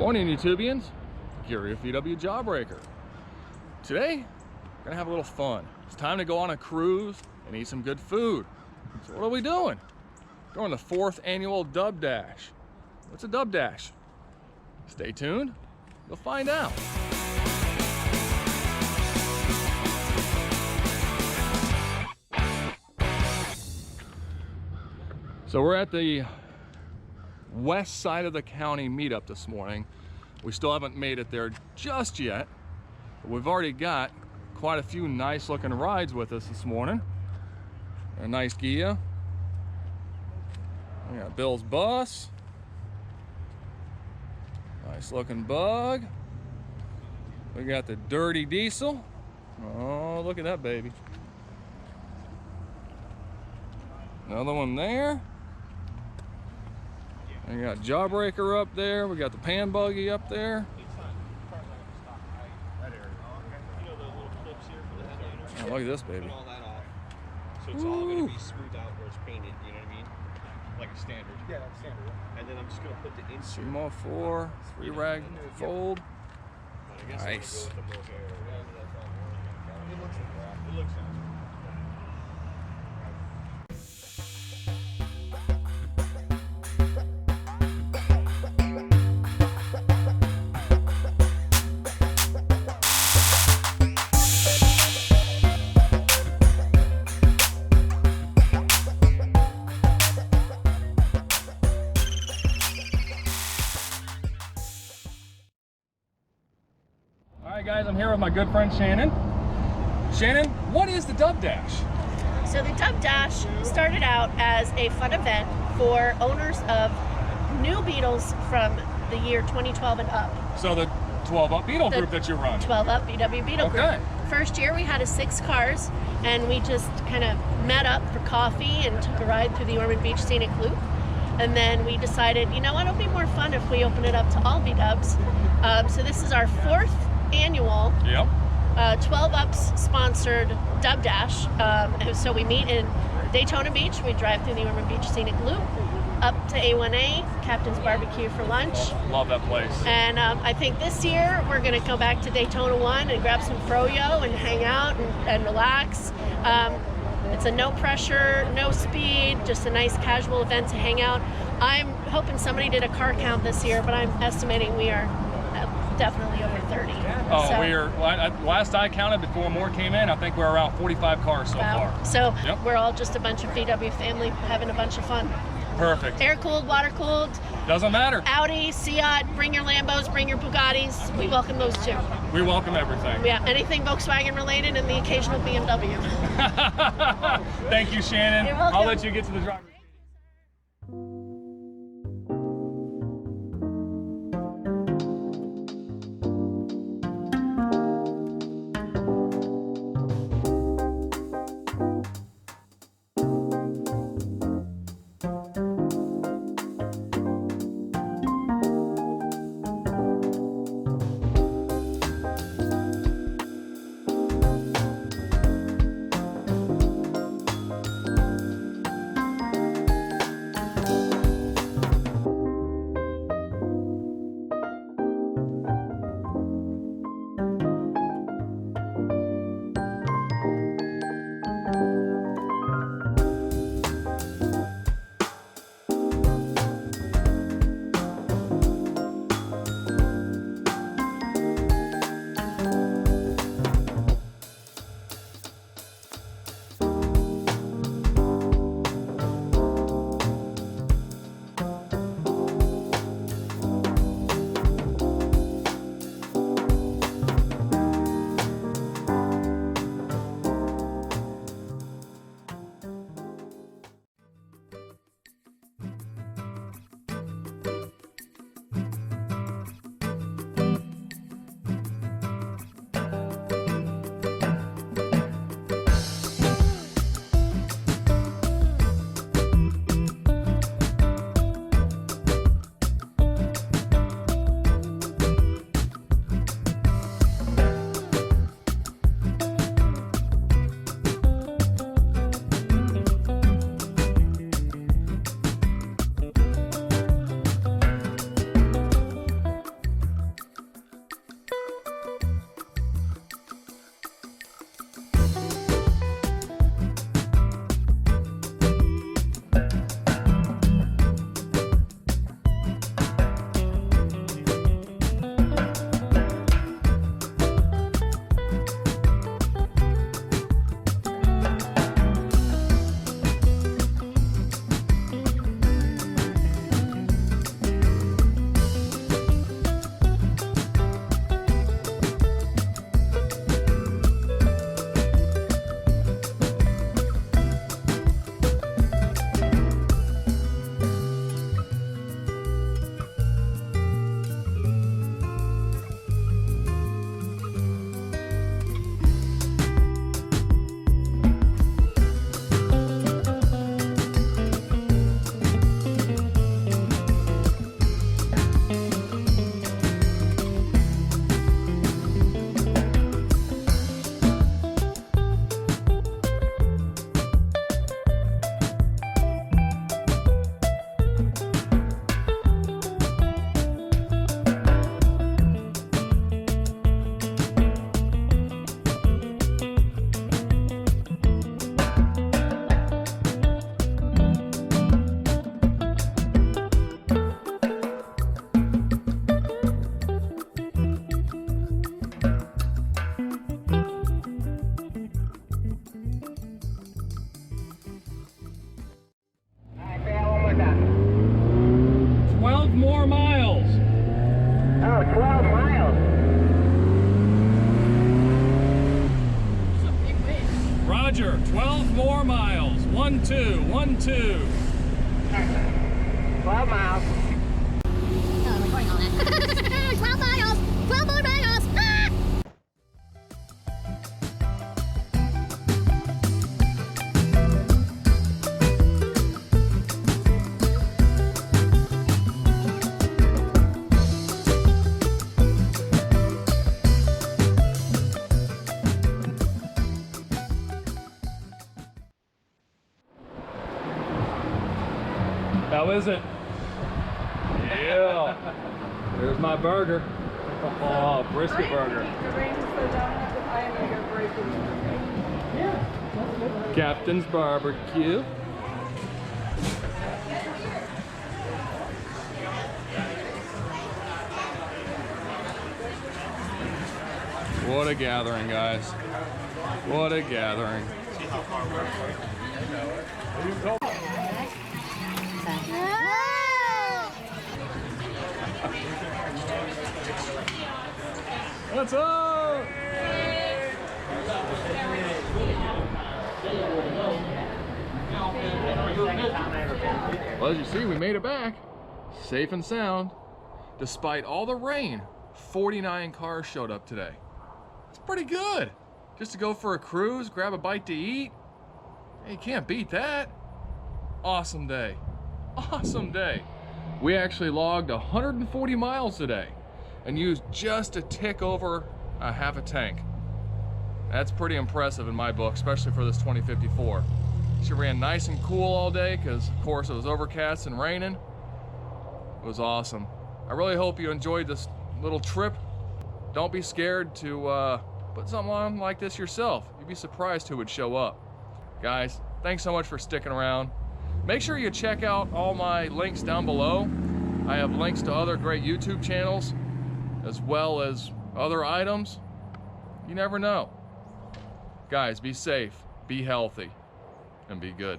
Morning, YouTubians. Gary of VW Jawbreaker. Today, we're gonna have a little fun. It's time to go on a cruise and eat some good food. So what are we doing? We're going to the 4th annual Dub Dash. What's a Dub Dash? Stay tuned, you'll find out. So we're at the west side of the county meetup this morning. We still haven't made it there just yet, but we've already got quite a few nice looking rides with us this morning. A nice Gia. We got Bill's bus. Nice looking Bug. We got the Dirty Diesel. Oh, look at that baby. Another one there. And we got Jawbreaker up there. We got the Pan Buggy up there. Oh, look at this baby. So it's all going to be smoothed out where it's painted, you know what I mean? Like a standard. Yeah, that's standard. And then I'm just going to put the insert. Sumo 4, 3 rag fold. Nice. It looks nice. Alright guys, I'm here with my good friend Shannon. Shannon, what is the Dub Dash? So the Dub Dash started out as a fun event for owners of new Beetles from the year 2012 and up. So the 12 Up Beetle group that you run. 12 Up VW Beetle Okay. group. First year we had 6 cars and we just kind of met up for coffee and took a ride through the Ormond Beach Scenic Loop. And then we decided, you know what, it'll be more fun if we open it up to all B-Dubs. So this is our 4th annual 12 Ups sponsored Dub Dash. So we meet in Daytona Beach. We drive through the Ormond Beach Scenic Loop up to A1A, Captain's Barbecue for lunch. Love that place. And I think this year we're going to go back to Daytona 1 and grab some froyo and hang out and relax. It's a no pressure, no speed, just a nice casual event to hang out. I'm hoping somebody did a car count this year, but I'm estimating we are definitely over 30. Oh, so, last I counted before more came in, I think we're around 45 cars so far. So we're all just a bunch of VW family having a bunch of fun. Perfect. Air cooled, water cooled. Doesn't matter. Audi, Seat, bring your Lambos, bring your Bugattis. We welcome those too. We welcome everything. Yeah, anything Volkswagen related and the occasional BMW. Thank you, Shannon. You're welcome. I'll let you get to the driver's seat. 12 miles. Roger, 12 more miles. 1, 2, 1, 2. 12 miles. Oh, I'm recording all that. 12 miles! 12 more miles! Ah! How is it? Yeah. There's my burger. Oh, brisket burger. Captain's barbecue. What a gathering, guys. What a gathering. What's up? Well, as you see, we made it back, safe and sound. Despite all the rain, 49 cars showed up today. That's pretty good. Just to go for a cruise, grab a bite to eat. Hey, you can't beat that. Awesome day. Awesome day. We actually logged 140 miles today and used just a tick over a half a tank. That's pretty impressive in my book, especially for this 2054. She ran nice and cool all day because, of course, it was overcast and raining. It was awesome. I really hope you enjoyed this little trip. Don't be scared to put something on like this yourself. You'd be surprised who would show up. Guys, thanks so much for sticking around. Make sure you check out all my links down below. I have links to other great YouTube channels, as well as other items. You never know. Guys, be safe, be healthy, and be good.